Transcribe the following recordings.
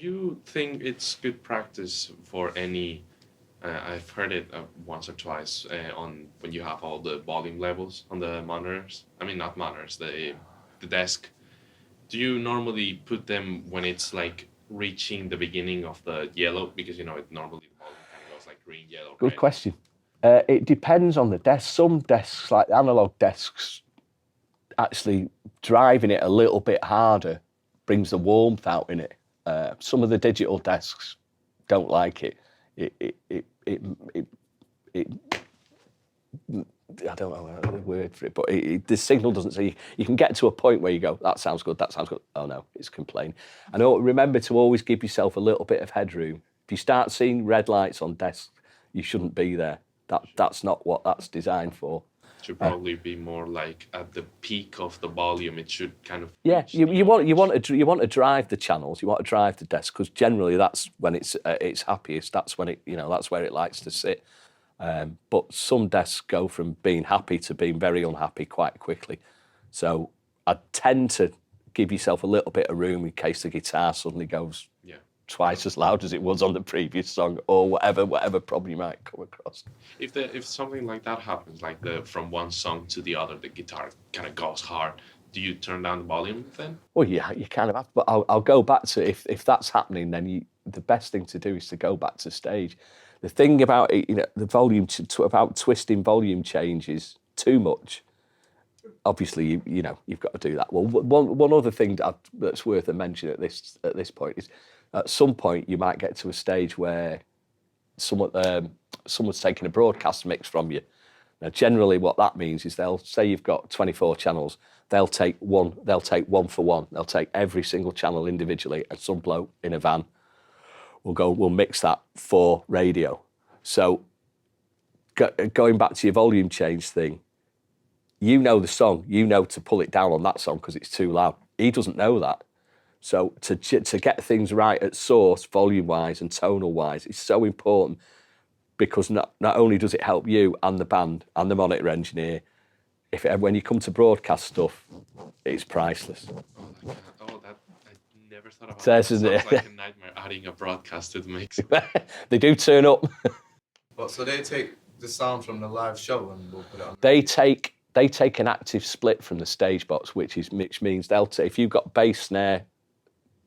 you think it's good practice for any? I've heard it once or twice on when you have all the volume levels on the monitors. I mean, not monitors, the desk. Do you normally put them when it's like reaching the beginning of the yellow? Because it normally the volume kind of goes like green, yellow, Good red. question. It depends on the desk. Some desks, like the analog desks, actually driving it a little bit harder brings the warmth out in it. Some of the digital desks don't like it. It I don't know the word for it, but the signal doesn't say. You can get to a point where you go, that sounds good, that sounds good. Oh no, it's complaining. And remember to always give yourself a little bit of headroom. If you start seeing red lights on desks, you shouldn't be there. That's not what that's designed for. It should probably be more like at the peak of the volume. It should kind of Yeah, reach you want to drive the channels. You want to drive the desk because generally that's when it's happiest. That's when that's where it likes to sit. But some desks go from being happy to being very unhappy quite quickly. So I tend to give yourself a little bit of room in case the guitar suddenly goes twice as loud as it was on the previous song, or whatever problem you might come across. If something like that happens, like from one song to the other, the guitar kind of goes hard. Do you turn down the volume then? Well, yeah, you kind of have to, but I'll go back to if that's happening, then the best thing to do is to go back to stage. The thing about it, the volume about twisting volume changes too much. Obviously, you've got to do that. Well, one other thing that's worth a mention at this point is, at some point you might get to a stage where someone's taking a broadcast mix from you. Now, generally, what that means is they'll say you've got 24 channels. They'll take one for one. They'll take every single channel individually, and some bloke in a van will mix that for radio. So, going back to your volume change thing, you know the song, you know to pull it down on that song because it's too loud. He doesn't know that. So to get things right at source, volume-wise and tonal-wise, is so important because not only does it help you and the band and the monitor engineer, when you come to broadcast stuff, it's priceless. That I never thought about. That sounds like a nightmare adding a broadcast to the mix. They do turn up. But so they take the sound from the live show and we'll put it on. They take an active split from the stage box, which means they'll take, if you've got bass, snare,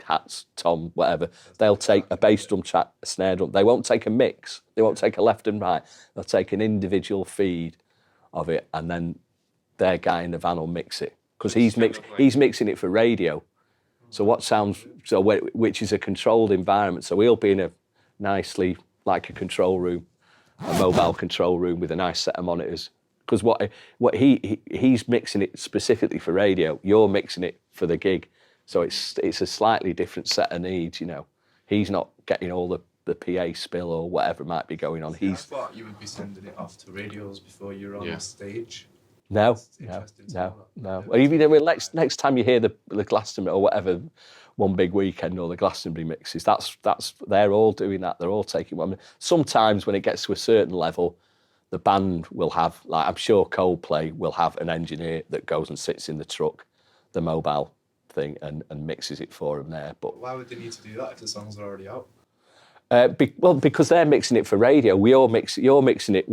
hats, tom, whatever, they'll take a bass drum track, a snare drum. They won't take a mix. They won't take a left and right. They'll take an individual feed of it, and then their guy in the van will mix it because he's mixing it for radio. So which is a controlled environment. So he'll be in a nicely like a control room, a mobile control room with a nice set of monitors. Because he's mixing it specifically for radio, you're mixing it for the gig. So it's a slightly different set of needs, He's not getting all the PA spill or whatever might be going on. I thought you would be sending it off to radios before you're on the stage. No. Well, even next time you hear the Glastonbury or whatever, one big weekend or the Glastonbury mixes, that's they're all doing that. They're all taking one. Sometimes when it gets to a certain level, the band will have, like I'm sure Coldplay will have an engineer that goes and sits in the truck, the mobile thing, and mixes it for them there. But why would they need to do that if the songs are already out? Because they're mixing it for radio. You're mixing it.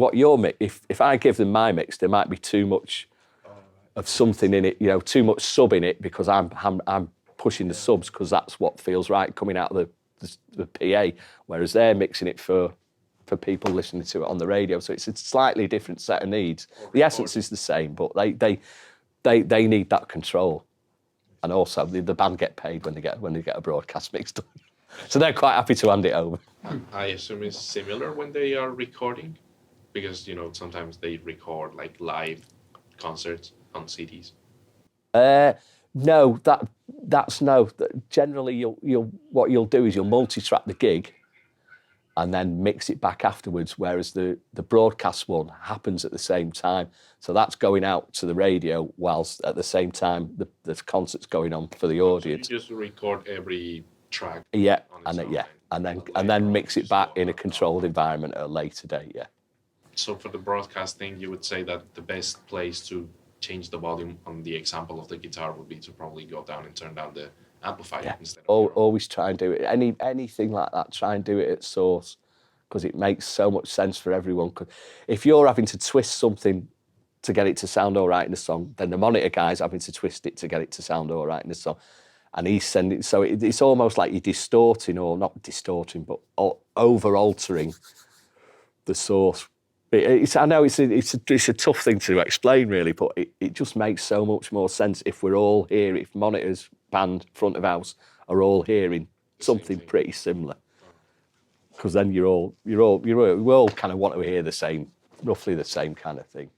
If I give them my mix, there might be too much of something in it. Too much sub in it because I'm pushing the subs because that's what feels right coming out of the PA. Whereas they're mixing it for people listening to it on the radio. So it's a slightly different set of needs. The essence is the same, but they need that control. And also the band get paid when they get a broadcast mix done. So they're quite happy to hand it over. I assume it's similar when they are recording, because sometimes they record like live concerts on CDs. No, that's no. Generally, what you'll do is you'll multi-track the gig, and then mix it back afterwards. Whereas the broadcast one happens at the same time, so that's going out to the radio whilst at the same time the concert's going on for the audience. So you just record every track. Yeah, and then mix it back in a controlled environment at a later date. Yeah. So for the broadcasting, you would say that the best place to change the volume on the example of the guitar would be to probably go down and turn down the amplify it Yeah, instead of always try and do it. Anything like that, try and do it at source, because it makes so much sense for everyone. 'Cause if you're having to twist something to get it to sound all right in the song, then the monitor guy's having to twist it to get it to sound all right in the song. And he's sending, so it's almost like you're distorting, or not distorting, but over altering the source. I know it's a tough thing to explain, really, but it just makes so much more sense if we're all here, if monitors, band, front of house are all hearing something pretty similar. Because then we all kind of want to hear roughly the same kind of thing.